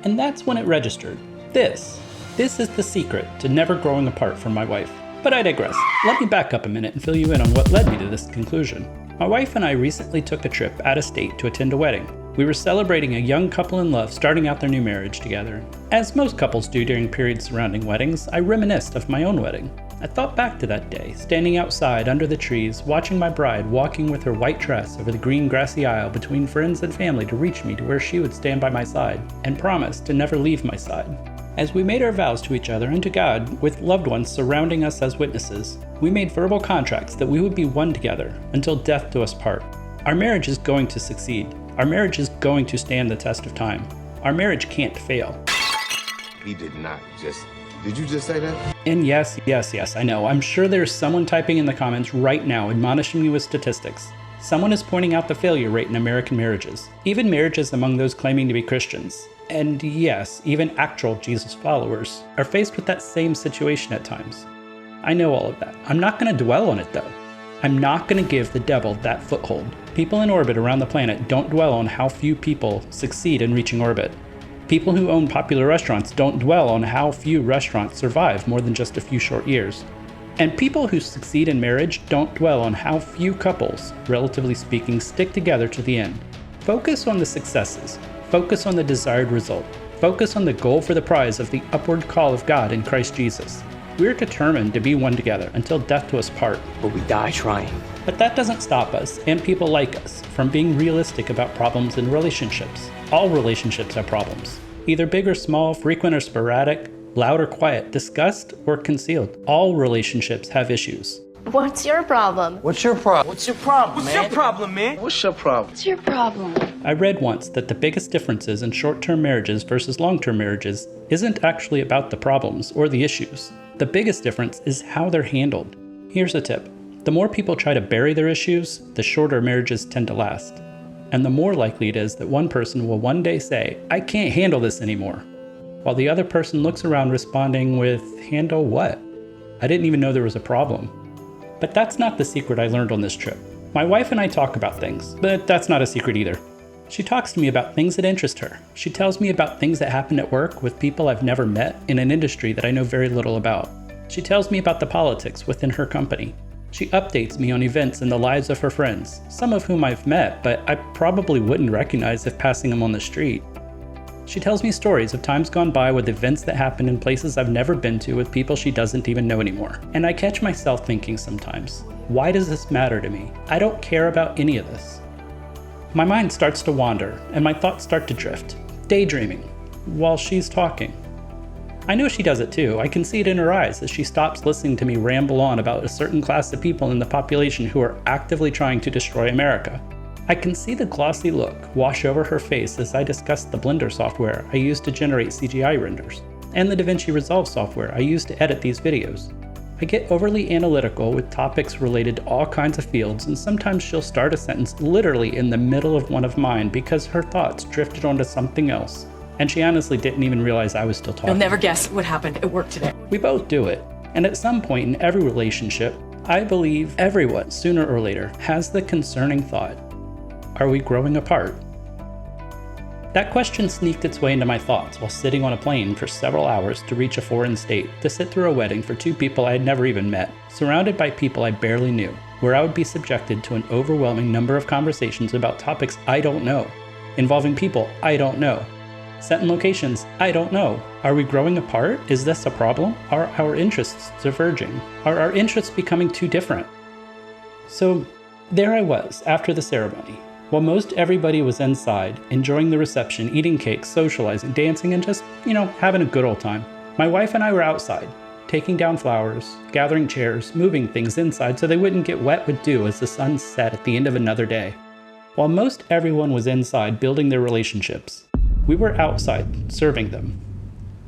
And that's when it registered. This is the secret to never growing apart from my wife. But I digress. Let me back up a minute and fill you in on what led me to this conclusion. My wife and I recently took a trip out of state to attend a wedding. We were celebrating a young couple in love starting out their new marriage together. As most couples do during periods surrounding weddings, I reminisced of my own wedding. I thought back to that day, standing outside under the trees, watching my bride walking with her white dress over the green grassy aisle between friends and family to reach me to where she would stand by my side and promise to never leave my side. As we made our vows to each other and to God, with loved ones surrounding us as witnesses, we made verbal contracts that we would be one together until death do us part. Our marriage is going to succeed. Our marriage is going to stand the test of time. Our marriage can't fail. He did not just... Did you just say that? And yes, I know. I'm sure there's someone typing in the comments right now admonishing me with statistics. Someone is pointing out the failure rate in American marriages, even marriages among those claiming to be Christians. And yes, even actual Jesus followers are faced with that same situation at times. I know all of that. I'm not going to dwell on it though. I'm not going to give the devil that foothold. People in orbit around the planet don't dwell on how few people succeed in reaching orbit. People who own popular restaurants don't dwell on how few restaurants survive more than just a few short years. And people who succeed in marriage don't dwell on how few couples, relatively speaking, stick together to the end. Focus on the successes. Focus on the desired result. Focus on the goal for the prize of the upward call of God in Christ Jesus. We're determined to be one together until death do us part. But we die trying. But that doesn't stop us, and people like us, from being realistic about problems in relationships. All relationships have problems. Either big or small, frequent or sporadic, loud or quiet, discussed or concealed. All relationships have issues. What's your problem? What's your problem? What's your problem, What's man? your problem, man? What's your problem? What's your problem? I read once that the biggest differences in short-term marriages versus long-term marriages isn't actually about the problems or the issues. The biggest difference is how they're handled. Here's a tip. The more people try to bury their issues, the shorter marriages tend to last. And the more likely it is that one person will one day say, "I can't handle this anymore," while the other person looks around responding with, "Handle what? I didn't even know there was a problem." But that's not the secret I learned on this trip. My wife and I talk about things, but that's not a secret either. She talks to me about things that interest her. She tells me about things that happen at work with people I've never met in an industry that I know very little about. She tells me about the politics within her company. She updates me on events in the lives of her friends, some of whom I've met, but I probably wouldn't recognize if passing them on the street. She tells me stories of times gone by with events that happened in places I've never been to with people she doesn't even know anymore. And I catch myself thinking sometimes, why does this matter to me? I don't care about any of this. My mind starts to wander, and my thoughts start to drift, daydreaming, while she's talking. I know she does it too. I can see it in her eyes as she stops listening to me ramble on about a certain class of people in the population who are actively trying to destroy America. I can see the glossy look wash over her face as I discuss the Blender software I use to generate CGI renders, and the DaVinci Resolve software I use to edit these videos. I get overly analytical with topics related to all kinds of fields, and sometimes she'll start a sentence literally in the middle of one of mine because her thoughts drifted onto something else, and she honestly didn't even realize I was still talking. You'll never guess what happened at work today. We both do it, and at some point in every relationship, I believe everyone, sooner or later, has the concerning thought, are we growing apart? That question sneaked its way into my thoughts while sitting on a plane for several hours to reach a foreign state to sit through a wedding for two people I had never even met, surrounded by people I barely knew, where I would be subjected to an overwhelming number of conversations about topics I don't know, involving people I don't know, set in locations I don't know. Are we growing apart? Is this a problem? Are our interests diverging? Are our interests becoming too different? So there I was after the ceremony. While most everybody was inside, enjoying the reception, eating cakes, socializing, dancing, and just, having a good old time, my wife and I were outside, taking down flowers, gathering chairs, moving things inside so they wouldn't get wet with dew as the sun set at the end of another day. While most everyone was inside building their relationships, we were outside serving them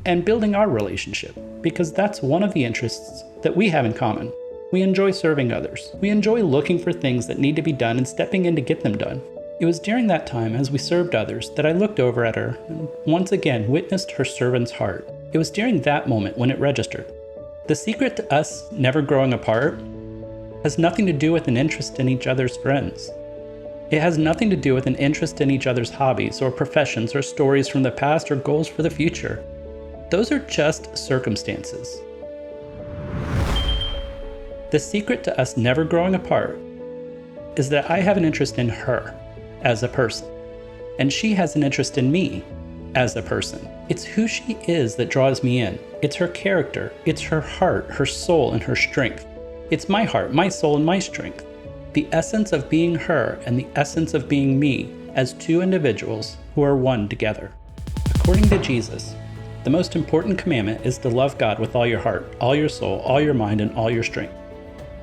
and building our relationship, because that's one of the interests that we have in common. We enjoy serving others. We enjoy looking for things that need to be done and stepping in to get them done. It was during that time, as we served others, that I looked over at her and once again witnessed her servant's heart. It was during that moment when it registered. The secret to us never growing apart has nothing to do with an interest in each other's friends. It has nothing to do with an interest in each other's hobbies or professions or stories from the past or goals for the future. Those are just circumstances. The secret to us never growing apart is that I have an interest in her as a person, and she has an interest in me as a person. It's who she is that draws me in. It's her character, it's her heart, her soul, and her strength. It's my heart, my soul, and my strength. The essence of being her and the essence of being me as two individuals who are one together. According to Jesus, the most important commandment is to love God with all your heart, all your soul, all your mind, and all your strength.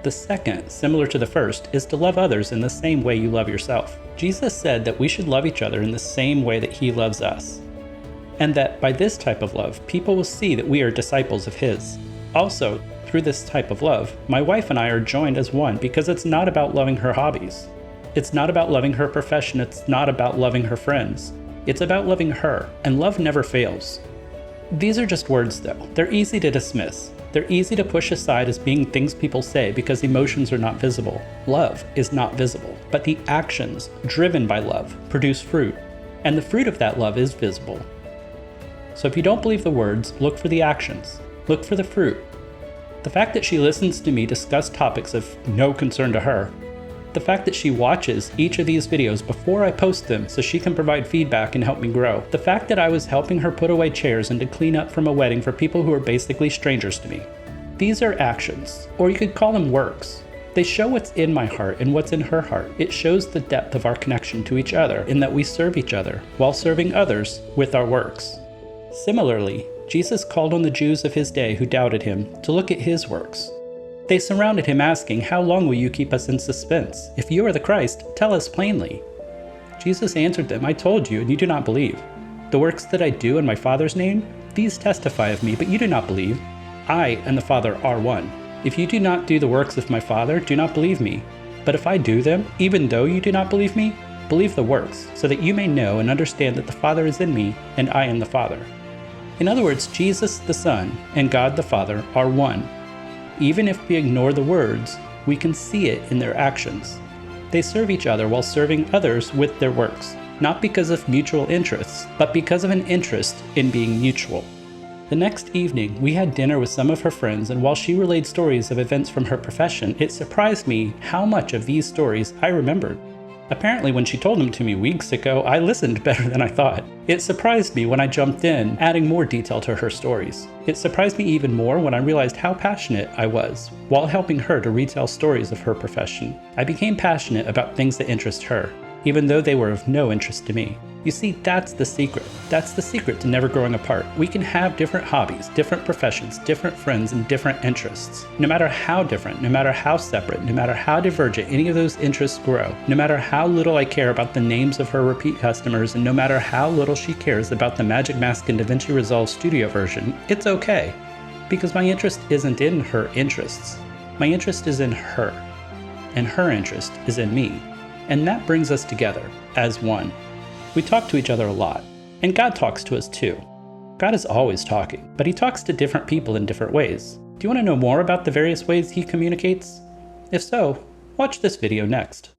The second, similar to the first, is to love others in the same way you love yourself. Jesus said that we should love each other in the same way that he loves us, and that by this type of love, people will see that we are disciples of his. Also, through this type of love, my wife and I are joined as one because it's not about loving her hobbies. It's not about loving her profession. It's not about loving her friends. It's about loving her, and love never fails. These are just words though. They're easy to dismiss. They're easy to push aside as being things people say because emotions are not visible. Love is not visible, but the actions driven by love produce fruit, and the fruit of that love is visible. So if you don't believe the words, look for the actions. Look for the fruit. The fact that she listens to me discuss topics of no concern to her, the fact that she watches each of these videos before I post them so she can provide feedback and help me grow, the fact that I was helping her put away chairs and to clean up from a wedding for people who are basically strangers to me. These are actions, or you could call them works. They show what's in my heart and what's in her heart. It shows the depth of our connection to each other in that we serve each other while serving others with our works. Similarly, Jesus called on the Jews of his day who doubted him to look at his works. They surrounded him asking, "How long will you keep us in suspense? If you are the Christ, tell us plainly." Jesus answered them, "I told you, and you do not believe. The works that I do in my Father's name, these testify of me, but you do not believe. I and the Father are one. If you do not do the works of my Father, do not believe me. But if I do them, even though you do not believe me, believe the works, so that you may know and understand that the Father is in me, and I in the Father." In other words, Jesus the Son and God the Father are one. Even if we ignore the words, we can see it in their actions. They serve each other while serving others with their works, not because of mutual interests, but because of an interest in being mutual. The next evening, we had dinner with some of her friends, and while she relayed stories of events from her profession, it surprised me how much of these stories I remembered. Apparently, when she told them to me weeks ago, I listened better than I thought. It surprised me when I jumped in, adding more detail to her stories. It surprised me even more when I realized how passionate I was while helping her to retell stories of her profession. I became passionate about things that interest her, even though they were of no interest to me. You see, that's the secret. That's the secret to never growing apart. We can have different hobbies, different professions, different friends, and different interests. No matter how different, no matter how separate, no matter how divergent any of those interests grow, no matter how little I care about the names of her repeat customers, and no matter how little she cares about the Magic Mask and DaVinci Resolve Studio version, it's okay. Because my interest isn't in her interests. My interest is in her. And her interest is in me. And that brings us together as one. We talk to each other a lot, and God talks to us too. God is always talking, but he talks to different people in different ways. Do you want to know more about the various ways he communicates? If so, watch this video next.